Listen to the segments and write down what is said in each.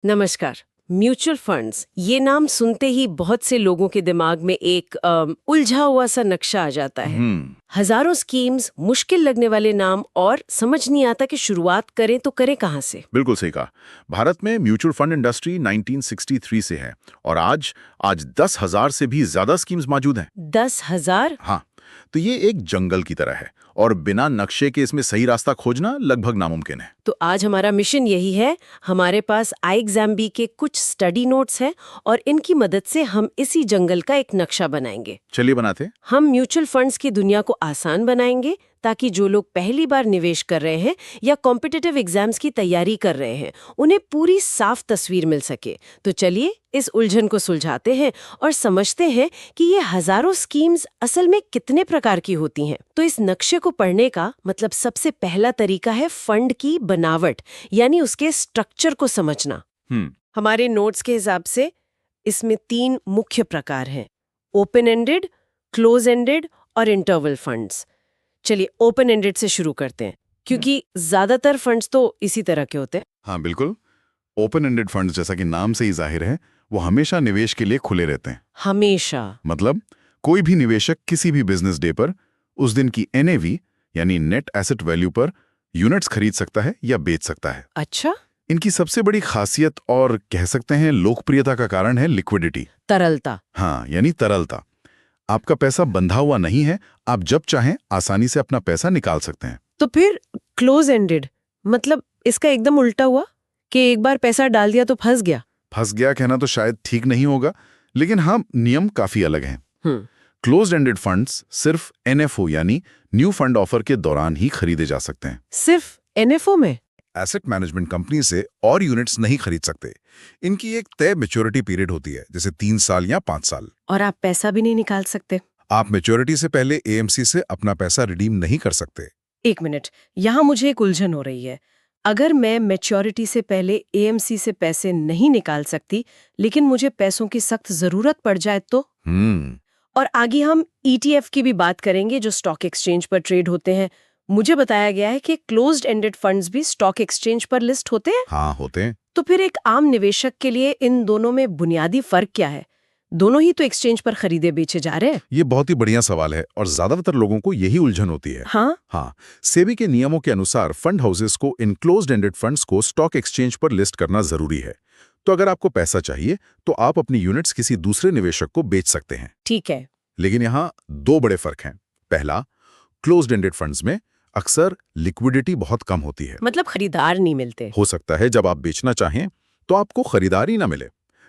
नमस्कार। Mutual funds ये नाम सुनते ही बहुत से लोगों के दिमाग में एक उलझा हुआ सा नक्शा आ जाता है। हजारों स्कीम्स, मुश्किल लगने वाले नाम और समझ नहीं आता कि शुरुआत करें तो करें कहाँ से। बिल्कुल सही कहा। भारत में म्यूचुअल फंड इंडस्ट्री 1963 से है और आज 10,000 से भी ज्यादा स्कीम्स मौजूद हैं। 10,000? हाँ, तो ये एक जंगल की तरह है और बिना नक्शे के इसमें सही रास्ता खोजना लगभग नामुमकिन है। तो आज हमारा मिशन यही है। हमारे पास iXambi के कुछ स्टडी नोट्स हैं और इनकी मदद से हम इसी जंगल का एक नक्शा बनाएंगे। चलिए बनाते हैं। हम म्यूचुअल फंड्स की दुनिया को आसान बनाएंगे ताकि जो लोग पहली बार निवेश कर रहे हैं या कॉम्पिटिटिव एग्जाम्स की तैयारी कर रहे हैं उन्हें पूरी साफ तस्वीर मिल सके। तो चलिए इस उलझन को सुलझाते हैं और समझते हैं कि ये हजारों स्कीम्स असल में कितने प्रकार की होती हैं। तो इस नक्शे को पढ़ने का मतलब सबसे पहला तरीका है फंड की बनावट, यानी उसके स्ट्रक्चर को समझना। हमारे नोट्स के हिसाब से इसमें 3 मुख्य प्रकार हैं: ओपन एंडेड, क्लोज एंडेड और इंटरवल फंड्स। चलिए ओपन एंडेड से शुरू करते हैं क्योंकि ज्यादातर फंड्स तो इसी तरह के होते हैं। हाँ बिल्कुल। ओपन एंडेड फंड्स, जैसा कि नाम से ही जाहिर है, वो हमेशा निवेश के लिए खुले रहते हैं। हमेशा मतलब कोई भी निवेशक किसी भी बिजनेस डे पर उस दिन की NAV यानी नेट एसेट वैल्यू पर यूनिट्स खरीद सकता है या बेच सकता है। अच्छा। इनकी सबसे बड़ी खासियत और कह सकते हैं लोकप्रियता का कारण है लिक्विडिटी, तरलता। हाँ यानी तरलता। आपका पैसा बंधा हुआ नहीं है, आप जब चाहें आसानी से अपना पैसा निकाल सकते हैं। तो फिर क्लोज एंडेड मतलब इसका एकदम उल्टा हुआ कि एक बार पैसा डाल दिया तो फंस गया। फंस गया कहना तो शायद ठीक नहीं होगा, लेकिन हाँ नियम काफी अलग हैं। क्लोज्ड एंडेड फंड्स सिर्फ NFO यानी न्यू फंड ऑफर के दौरान ही खरीदे जा सकते हैं। सिर्फ NFO में? एसेट मैनेजमेंट कंपनी से और यूनिट्स नहीं खरीद सकते। इनकी एक तय मैच्योरिटी पीरियड होती है, जैसे 3 साल या 5 साल। और आप पैसा भी नहीं निकाल सकते? आप मैच्योरिटी से पहले AMC से अपना पैसा रिडीम नहीं कर सकते। एक मिनट, यहाँ मुझे एक उलझन हो रही है। अगर मैं मैच्योरिटी से पहले AMC से पैसे नहीं निकाल सकती लेकिन मुझे पैसों की सख्त जरूरत पड़ जाए तो? और आगे हम ETF की भी बात करेंगे जो स्टॉक एक्सचेंज पर ट्रेड होते हैं। मुझे बताया गया है कि क्लोज्ड एंडेड फंड्स भी स्टॉक एक्सचेंज पर लिस्ट होते हैं। हाँ होते हैं। तो फिर एक आम निवेशक के लिए इन दोनों में बुनियादी फर्क क्या है? दोनों ही तो एक्सचेंज पर खरीदे बेचे जा रहे हैं। ये बहुत ही बढ़िया सवाल है और ज्यादातर लोगों को यही उलझन होती है। हाँ, सेबी के नियमों के अनुसार फंड हाउसेस को इन क्लोज्ड एंडेड फंड्स को स्टॉक एक्सचेंज पर लिस्ट करना जरूरी है। तो अगर आपको पैसा चाहिए तो आप अपनी यूनिट्स किसी दूसरे निवेशक को बेच सकते हैं। ठीक है। लेकिन यहाँ 2 बड़े फर्क हैं। पहला, क्लोज्ड एंडेड फंड्स में अक्सर लिक्विडिटी बहुत कम होती है। मतलब खरीदार नहीं मिलते। हो सकता है जब आप बेचना चाहें तो आपको खरीदार ही ना मिले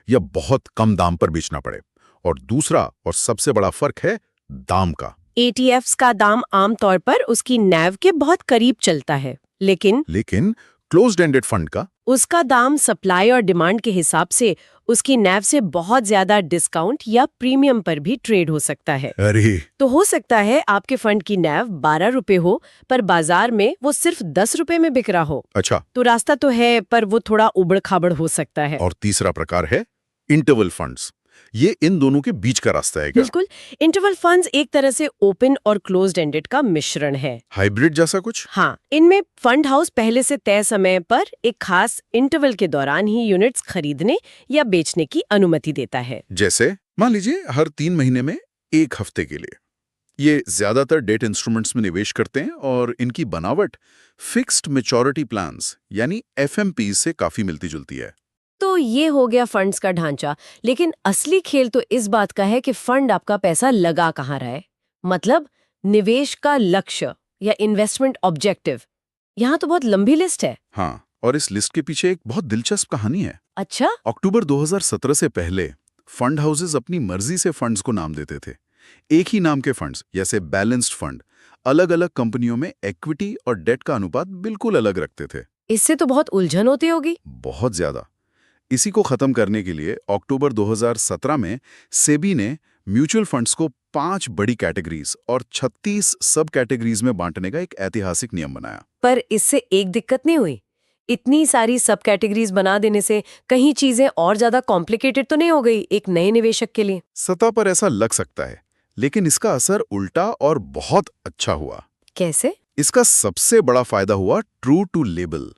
या बहुत कम दाम पर बेचना पड़े। और दूसरा और सबसे बड़ा फर्क है दाम का। ETFs का दाम आमतौर पर उसकी NAV के बहुत करीब चलता है, लेकिन क्लोज्ड एंडेड फंड का उसका दाम सप्लाई और डिमांड के हिसाब से उसकी NAV से बहुत ज्यादा डिस्काउंट या प्रीमियम पर भी ट्रेड हो सकता है। अरे तो हो सकता है आपके फंड की NAV 12 रुपए हो पर बाजार में वो सिर्फ 10 रुपए में बिक रहा हो। अच्छा, तो रास्ता तो है पर वो थोड़ा उबड़ खाबड़ हो सकता है। और तीसरा प्रकार है इंटरवल फंड्स। ये इन दोनों के बीच का रास्ता है क्या? बिल्कुल। इंटरवल फंड्स एक तरह से ओपन और क्लोज्ड एंडेड का मिश्रण है। हाइब्रिड जैसा कुछ? हाँ, इनमें फंड हाउस पहले से तय समय पर एक खास इंटरवल के दौरान ही यूनिट्स खरीदने या बेचने की अनुमति देता है। जैसे मान लीजिए हर 3 महीने में 1 हफ्ते के लिए। ये ज्यादातर डेट इंस्ट्रूमेंट्स में निवेश करते हैं और इनकी बनावट फिक्स्ड मैच्योरिटी प्लान्स यानी FMP से काफी मिलती जुलती है। तो ये हो गया फंड्स का ढांचा, लेकिन असली खेल तो इस बात का है कि फंड आपका पैसा लगा कहाँ रहा है। मतलब निवेश का लक्ष्य या इन्वेस्टमेंट ऑब्जेक्टिव। यहाँ तो बहुत लंबी लिस्ट है। हाँ, और इस लिस्ट के पीछे एक बहुत दिलचस्प कहानी है। अच्छा? अक्टूबर 2017 से पहले फंड हाउसेस अपनी मर्जी से फंड्स को नाम देते थे। एक ही नाम के फंड्स जैसे बैलेंस्ड फंड अलग अलग कंपनियों में इक्विटी और डेट का अनुपात बिल्कुल अलग रखते थे। इससे तो बहुत उलझन होती होगी। बहुत ज्यादा। इसी को खत्म करने के लिए अक्टूबर 2017 में सेबी ने म्यूचुअल फंड्स को 5 बड़ी कैटेगरीज और 36 सब कैटेगरीज में बांटने का एक ऐतिहासिक नियम बनाया। पर इससे एक दिक्कत नहीं हुई? इतनी सारी सब कैटेगरीज बना देने से कहीं चीजें और ज्यादा कॉम्प्लिकेटेड तो नहीं हो गई एक नए निवेशक के लिए? सतह पर ऐसा लग सकता है, लेकिन इसका असर उल्टा और बहुत अच्छा हुआ। कैसे? इसका सबसे बड़ा फायदा हुआ ट्रू टू लेबल।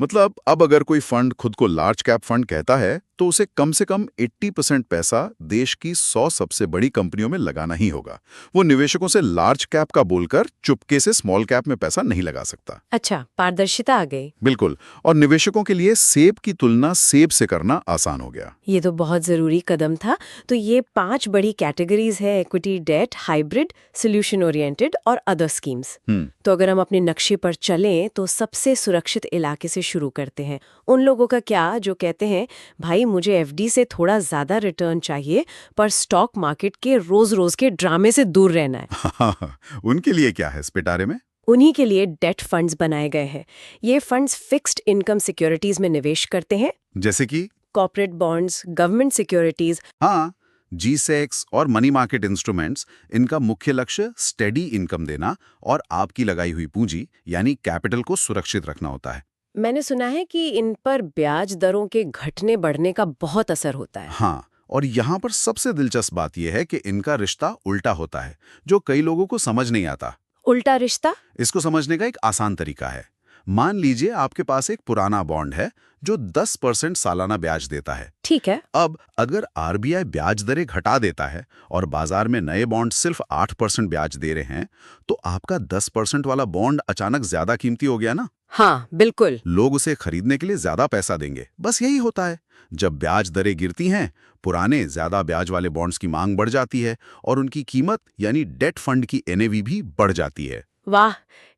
मतलब अब अगर कोई फंड खुद को लार्ज कैप फंड कहता है तो उसे कम से कम 80% पैसा देश की 100 सबसे बड़ी कंपनियों में लगाना ही होगा। वो निवेशकों से लार्ज कैप का बोलकर चुपके से स्मॉल कैप में पैसा नहीं लगा सकता। अच्छा, पारदर्शिता आ गई। बिल्कुल। और निवेशकों के लिए सेब की तुलना सेब से करना आसान हो गया। ये तो बहुत जरूरी कदम था। तो ये 5 बड़ी कैटेगरीज है: equity, debt, hybrid, solution oriented और अदर स्कीम्स। तो अगर हम अपने नक्शे पर चलें तो सबसे सुरक्षित इलाके से शुरू करते हैं। उन लोगों का क्या जो कहते हैं भाई मुझे एफडी से थोड़ा ज्यादा रिटर्न चाहिए पर स्टॉक मार्केट के रोज रोज के ड्रामे से दूर रहना है। उनके लिए क्या है इस पिटारे में? उन्हीं के लिए डेट फंड्स बनाए गए हैं। ये फंड्स फिक्स्ड इनकम सिक्योरिटीज में निवेश करते हैं, जैसे कि कॉर्पोरेट बॉन्ड्स, गवर्नमेंट सिक्योरिटीज। हाँ, G-Secs और मनी मार्केट इंस्ट्रूमेंट्स, इनका मुख्य लक्ष्य स्टेडी इनकम देना और आपकी लगाई हुई पूंजी यानी कैपिटल को सुरक्षित रखना होता है। मैंने सुना है कि इन पर ब्याज दरों के घटने बढ़ने का बहुत असर होता है। हाँ, और यहाँ पर सबसे दिलचस्प बात यह है कि इनका रिश्ता उल्टा होता है, जो कई लोगों को समझ नहीं आता। उल्टा रिश्ता? इसको समझने का एक आसान तरीका है। मान लीजिए आपके पास एक पुराना बॉन्ड है जो 10% सालाना ब्याज देता है। ठीक है। अब अगर आरबीआई ब्याज दरें घटा देता है और बाजार में नए बॉन्ड सिर्फ 8% ब्याज दे रहे हैं, तो आपका 10% वाला बॉन्ड अचानक ज्यादा कीमती हो गया ना? हाँ, बिल्कुल। लोग उसे खरीदने के लिए ज्यादा पैसा देंगे। बस यही होता है। जब ब्याज दरें गिरती हैं, पुराने ज्यादा ब्याज वाले बॉन्ड्स की मांग बढ़ जाती है और उनकी कीमत यानी डेट फंड की एनएवी भी बढ़ जाती है। वाह,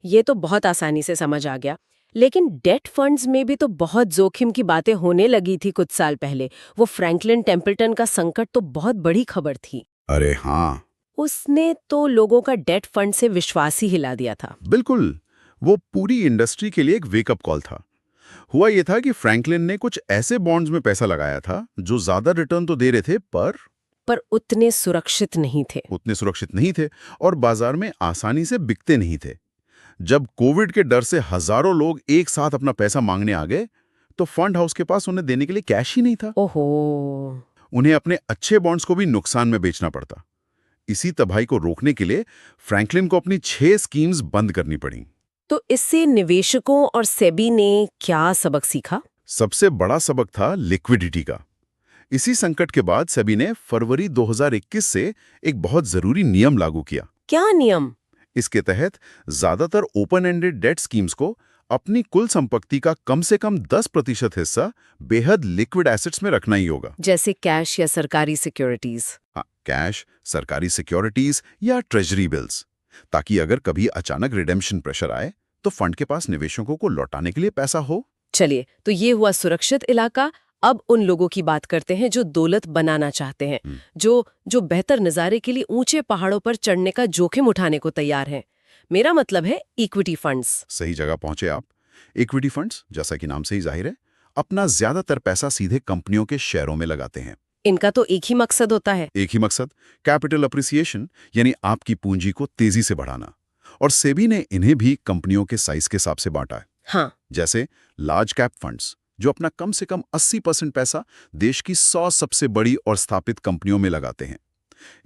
ये तो बहुत आसानी से समझ आ गया। लेकिन डेट फंड्स में भी तो बहुत जोखिम की बातें होने लगी थी कुछ साल पहले। वो फ्रैंकलिन टेम्पल्टन का संकट तो बहुत बड़ी खबर थी। अरे हाँ, उसने तो लोगों का डेट फंड से विश्वास ही हिला दिया था। बिल्कुल। वो पूरी इंडस्ट्री के लिए एक वेकअप कॉल था। हुआ ये था कि फ्रैंकलिन ने कुछ ऐसे बॉन्ड्स में पैसा लगाया था जो ज्यादा रिटर्न तो दे रहे थे पर उतने सुरक्षित नहीं थे और बाजार में आसानी से बिकते नहीं थे। जब कोविड के डर से हजारों लोग एक साथ अपना पैसा मांगने आ गए, तो फंड हाउस के पास उन्हें देने के लिए कैश ही नहीं था। ओहो। उन्हें अपने अच्छे बॉन्ड्स को भी नुकसान में बेचना पड़ता। इसी तबाही को रोकने के लिए फ्रैंकलिन को अपनी 6 स्कीम्स बंद करनी पड़ी। तो इससे निवेशकों और सेबी ने क्या सबक सीखा? सबसे बड़ा सबक था लिक्विडिटी का। इसी संकट के बाद सेबी ने फरवरी 2021 से एक बहुत जरूरी नियम लागू किया। क्या नियम? इसके तहत ज्यादातर ओपन एंडेड डेट स्कीम्स को अपनी कुल संपत्ति का कम से कम 10% हिस्सा बेहद लिक्विड एसेट्स में रखना ही होगा। जैसे कैश या सरकारी सिक्योरिटीज। हाँ, कैश, सरकारी सिक्योरिटीज या ट्रेजरी बिल्स, ताकि अगर कभी अचानक रिडेम्पशन प्रेशर आए तो फंड के पास निवेशकों को लौटाने के लिए पैसा हो। चलिए, तो ये हुआ सुरक्षित इलाका। अब उन लोगों की बात करते हैं जो दौलत बनाना चाहते हैं, जो बेहतर नज़ारे के लिए ऊंचे पहाड़ों पर चढ़ने का जोखिम उठाने को तैयार हैं। मेरा मतलब है इक्विटी फंड्स। सही जगह पहुंचे आप। इक्विटी फंड्स, जैसा कि नाम से ही जाहिर है, अपना ज्यादातर पैसा सीधे कंपनियों के शेयरों में लगाते हैं। इनका तो एक ही मकसद होता है। एक ही मकसद, कैपिटल अप्रिसिएशन, यानी आपकी पूंजी को तेजी से बढ़ाना। और सेबी ने इन्हें भी कंपनियों के साइज के हिसाब से बांटा है। हाँ। जैसे लार्ज कैप फंड्स, जो अपना कम से कम 80% पैसा देश की 100 सबसे बड़ी और स्थापित कंपनियों में लगाते हैं।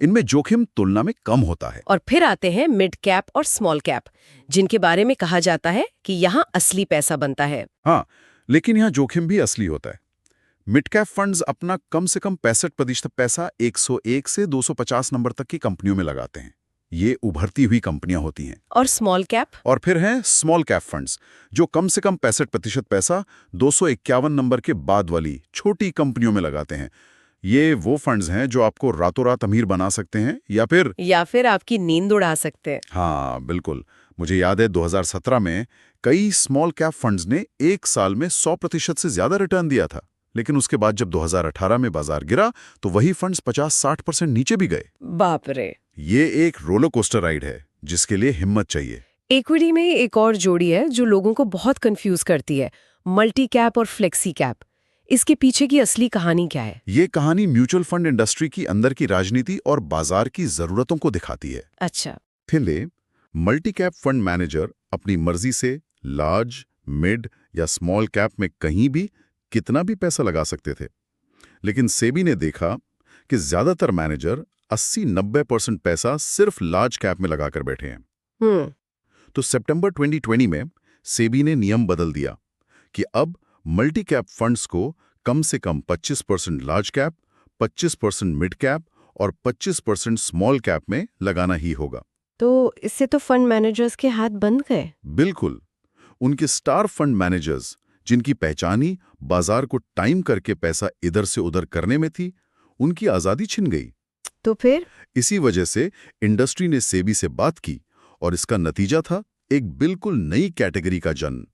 इनमें जोखिम तुलना में कम होता है। और फिर आते हैं मिड कैप और स्मॉल कैप, जिनके बारे में कहा जाता है कि यहाँ असली पैसा बनता है। हाँ, लेकिन यहाँ जोखिम भी असली होता है। मिड कैप फंड्स अपना कम से कम 65% पैसा 101 से 250 नंबर तक की कंपनियों में लगाते हैं। ये उभरती हुई कंपनियां होती हैं। और स्मॉल कैप? और फिर हैं स्मॉल कैप फंड्स, जो कम से कम 65% पैसा 251 नंबर के बाद वाली छोटी कंपनियों में लगाते हैं। ये वो फंड्स हैं जो आपको रातों रात अमीर बना सकते हैं या फिर आपकी नींद उड़ा सकते हैं। हाँ, बिल्कुल। मुझे याद है 2017 में कई स्मॉल कैप फंड्स ने एक साल में 100% से ज्यादा रिटर्न दिया था। लेकिन उसके बाद जब 2018 में बाजार गिरा तो वही फंड्स 50-60% नीचे भी गए। बाप रे। ये एक रोलर कोस्टर राइड है जिसके लिए हिम्मत चाहिए। इक्विटी में एक और जोड़ी है जो लोगों को बहुत कंफ्यूज करती है, मल्टी कैप और फ्लेक्सी कैप। इसके पीछे की असली कहानी क्या है? ये कहानी म्यूचुअल फंड इंडस्ट्री की अंदर की राजनीति और बाजार की जरूरतों को दिखाती है। अच्छा। पहले मल्टी कैप फंड मैनेजर अपनी मर्जी से लार्ज, मिड या स्मॉल कैप में कहीं भी कितना भी पैसा लगा सकते थे। लेकिन सेबी ने देखा कि ज्यादातर मैनेजर 80-90% पैसा सिर्फ लार्ज कैप में लगाकर बैठे हैं। तो सितंबर 2020 में सेबी ने नियम बदल दिया। कि अब मल्टी कैप फंड्स को कम से कम 25% लार्ज कैप, 25% मिड कैप और 25% स्मॉल कैप में लगाना ही होगा। तो इससे तो फंड मैनेजर्स के हाथ बंद गए। बिल्कुल। उनके स्टार फंड मैनेजर्स, जिनकी पहचान ही बाजार को टाइम करके पैसा इधर से उधर करने में थी, उनकी आजादी छिन गई। तो फिर इसी वजह से इंडस्ट्री ने सेबी से बात की और इसका नतीजा था एक बिल्कुल नई कैटेगरी का जन्म,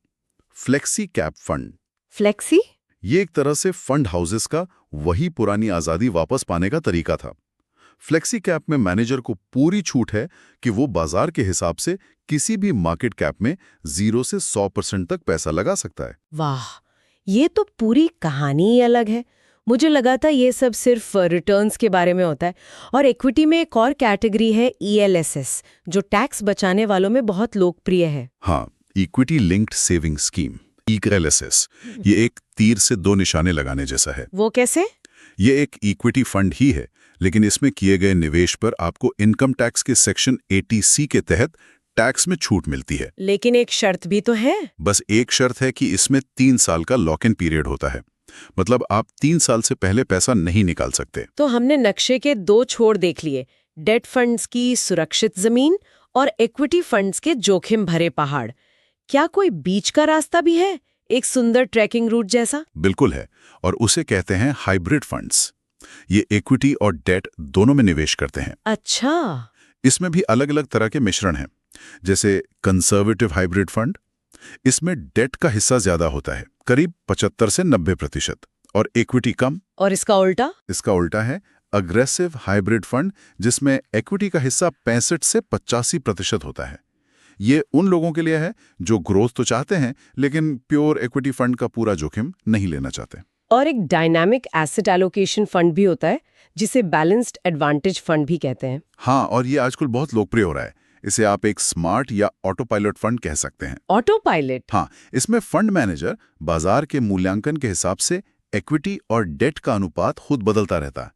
फ्लेक्सी कैप फंड। फ्लेक्सी? ये एक तरह से फंड हाउसेस का वही पुरानी आजादी वापस पाने का तरीका था। फ्लेक्सी कैप में मैनेजर को पूरी छूट है कि वो बाजार के हिसाब से किसी भी मार्केट कैप में 0 से 100% तक पैसा लगा सकता है। वाह, ये तो पूरी कहानी ही अलग है। मुझे लगा था ये सब सिर्फ रिटर्न्स के बारे में होता है। और इक्विटी में एक और कैटेगरी है ELSS, जो टैक्स बचाने वालों में बहुत लोकप्रिय है। हाँ, equity linked saving scheme, ELSS। ये एक तीर से दो निशाने लगाने जैसा है। वो कैसे? ये एक इक्विटी फंड ही है, लेकिन इसमें किए गए निवेश पर आपको इनकम टैक्स के सेक्शन 80C के तहत टैक्स में छूट मिलती है। लेकिन एक शर्त भी तो है। बस एक शर्त है कि इसमें 3 साल का लॉक इन पीरियड होता है। मतलब आप 3 साल से पहले पैसा नहीं निकाल सकते। तो हमने नक्शे के 2 छोर देख लिए, डेट फंड्स की सुरक्षित जमीन और इक्विटी फंड्स के जोखिम भरे पहाड़। क्या कोई बीच का रास्ता भी है, एक सुंदर ट्रैकिंग रूट जैसा? बिल्कुल है, और उसे कहते हैं हाइब्रिड फंड्स। ये इक्विटी और डेट दोनों में निवेश करते हैं। अच्छा। इसमें भी अलग अलग तरह के मिश्रण हैं, जैसे कंजर्वेटिव हाइब्रिड फंड। इसमें डेट का हिस्सा ज्यादा होता है, करीब 75 से 90%, और इक्विटी कम। और इसका उल्टा? इसका उल्टा है अग्रेसिव हाइब्रिड फंड, जिसमें इक्विटी का हिस्सा 65 से 85% होता है। ये उन लोगों के लिए है जो ग्रोथ तो चाहते हैं, लेकिन प्योर इक्विटी फंड का पूरा जोखिम नहीं लेना चाहते। और एक डायनामिक एसेट एलोकेशन फंड भी होता है, जिसे बैलेंस्ड एडवांटेज फंड भी कहते हैं। हाँ, और ये आजकल बहुत लोकप्रिय हो रहा है। इसे आप एक स्मार्ट या ऑटो पायलट फंड कह सकते हैं। Auto pilot? हाँ, इसमें फंड मैनेजर बाजार के मूल्यांकन के हिसाब से इक्विटी और डेट का अनुपात खुद बदलता रहता है।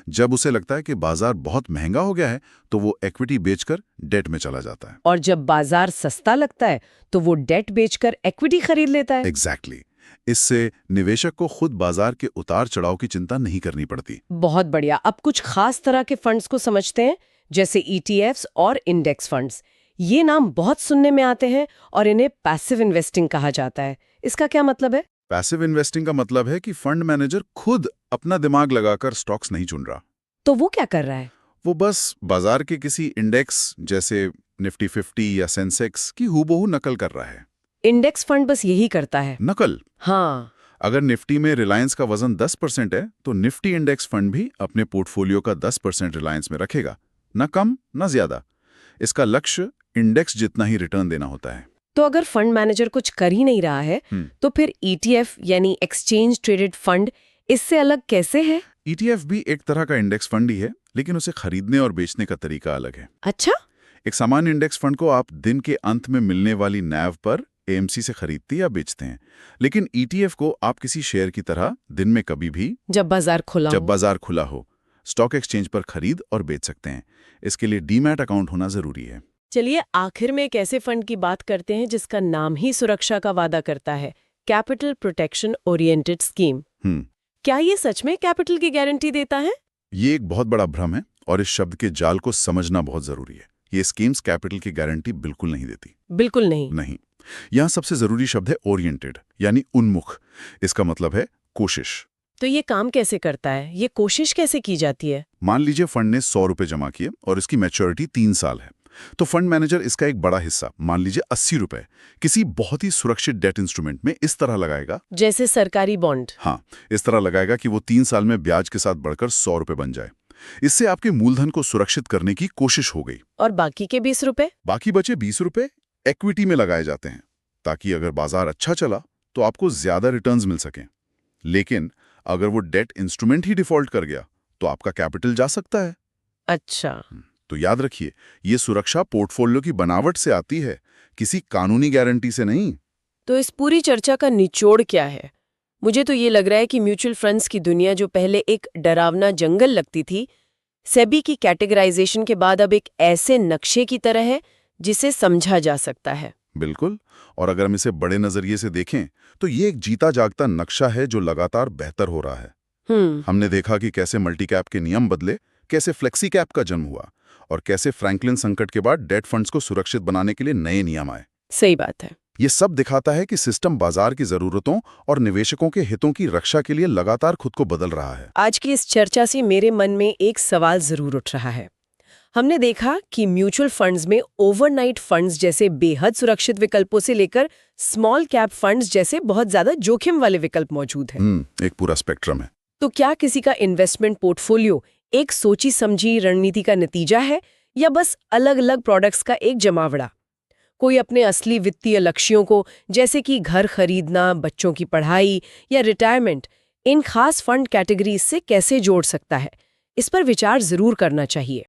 जब उसे लगता है कि बाजार बहुत महंगा हो गया है, तो वो इक्विटी बेचकर डेट में चला जाता है। और जब बाजार सस्ता लगता है, तो वो डेट बेचकर इक्विटी खरीद लेता है। एग्जैक्टली। इससे निवेशक को खुद बाजार के उतार चढ़ाव की चिंता नहीं करनी पड़ती। बहुत बढ़िया। अब कुछ खास तरह के फंड्स को समझते हैं, जैसे ETFs और इंडेक्स फंड्स। ये नाम बहुत सुनने में आते हैं और इन्हें पैसिव इन्वेस्टिंग कहा जाता है। इसका क्या मतलब है? पैसिव इन्वेस्टिंग का मतलब है कि फंड मैनेजर खुद अपना दिमाग लगाकर स्टॉक्स नहीं चुन रहा। तो वो क्या कर रहा है? वो बस बाजार के किसी इंडेक्स जैसे निफ्टी 50 या सेंसेक्स की हूबहू नकल कर रहा है। इंडेक्स फंड बस यही करता है? नकल? हाँ। अगर निफ्टी में रिलायंस का वजन 10% है, तो निफ्टी इंडेक्स फंड भी अपने पोर्टफोलियो का 10% रिलायंस में रखेगा, न कम न ज्यादा। इसका लक्ष्य इंडेक्स जितना ही रिटर्न देना होता है। तो अगर फंड मैनेजर कुछ कर ही नहीं रहा है, तो फिर ETF यानी एक्सचेंज ट्रेडेड फंड इससे अलग कैसे है? ETF भी एक तरह का इंडेक्स फंड ही है, लेकिन उसे खरीदने और बेचने का तरीका अलग है। अच्छा। एक सामान्य इंडेक्स फंड को आप दिन के अंत में मिलने वाली NAV पर AMC से खरीदते या बेचते हैं, लेकिन ETF को आप किसी शेयर की तरह दिन में कभी भी, जब बाजार खुला हो, स्टॉक एक्सचेंज पर खरीद और बेच सकते हैं। इसके लिए डीमैट अकाउंट होना जरूरी है। चलिए आखिर में एक ऐसे फंड की बात करते हैं जिसका नाम ही सुरक्षा का वादा करता है, कैपिटल प्रोटेक्शन ओरिएंटेड स्कीम। क्या ये सच में कैपिटल की गारंटी देता है? ये एक बहुत बड़ा भ्रम है, और इस शब्द के जाल को समझना बहुत जरूरी है। ये स्कीम्स कैपिटल की गारंटी बिल्कुल नहीं देती। बिल्कुल नहीं? नहीं। यहाँ सबसे जरूरी शब्द है ओरिएंटेड, यानी उन्मुख। इसका मतलब है कोशिश। तो ये काम कैसे करता है? ये कोशिश कैसे की जाती है? मान लीजिए फंड ने 100 रुपए जमा किए और इसकी मैच्योरिटी 3 साल है, तो फंड मैनेजर इसका एक बड़ा हिस्सा, मान लीजिए 80 रुपए, किसी बहुत ही सुरक्षित डेट इंस्ट्रूमेंट में इस तरह लगाएगा, जैसे सरकारी बॉन्ड। हाँ, इस तरह लगाएगा कि वो 3 साल में ब्याज के साथ बढ़कर 100 रुपए बन जाए। इससे आपके मूलधन को सुरक्षित करने की कोशिश हो गई। और बाकी के 20 रुपए? बाकी बचे 20 रुपए इक्विटी में लगाए जाते हैं, ताकि अगर बाजार अच्छा चला तो आपको ज्यादा रिटर्न्स मिल सकें। लेकिन अगर वो डेट इंस्ट्रूमेंट ही डिफॉल्ट कर गया, तो आपका कैपिटल जा सकता है। अच्छा। तो याद रखिए, ये सुरक्षा पोर्टफोलियो की बनावट से आती है, किसी कानूनी गारंटी से नहीं। तो इस पूरी चर्चा का निचोड़ क्या है? मुझे तो ये लग रहा है कि म्यूचुअल फंड्स की दुनिया जो पहले एक डरावना जंगल लगती थी, सेबी की कैटेगराइजेशन के बाद अब एक ऐसे नक्शे की तरह है जिसे समझा जा सकता है। बिल्कुल। और अगर हम इसे बड़े नजरिए से देखें तो ये एक जीता जागता नक्शा है जो लगातार बेहतर हो रहा है। हमने देखा कि कैसे मल्टी कैप के नियम बदले, कैसे फ्लेक्सी कैप का जन्म हुआ और कैसे फ्रैंकलिन संकट के बाद डेट फंड्स को सुरक्षित बनाने के लिए नए नियम आए। सही बात है। ये सब दिखाता है कि सिस्टम बाजार की जरूरतों और निवेशकों के हितों की रक्षा के लिए लगातार खुद को बदल रहा है। आज की इस चर्चा से मेरे मन में एक सवाल जरूर उठ रहा है। हमने देखा कि म्यूचुअल फंड्स में ओवरनाइट फंड्स जैसे बेहद सुरक्षित विकल्पों से लेकर स्मॉल कैप फंड्स जैसे बहुत ज्यादा जोखिम वाले विकल्प मौजूद हैं। एक पूरा स्पेक्ट्रम है। तो क्या किसी का इन्वेस्टमेंट पोर्टफोलियो एक सोची समझी रणनीति का नतीजा है या बस अलग अलग प्रोडक्ट्स का एक जमावड़ा? कोई अपने असली वित्तीय लक्ष्यों को, जैसे कि घर खरीदना, बच्चों की पढ़ाई या रिटायरमेंट, इन खास फंड कैटेगरीज से कैसे जोड़ सकता है? इस पर विचार जरूर करना चाहिए।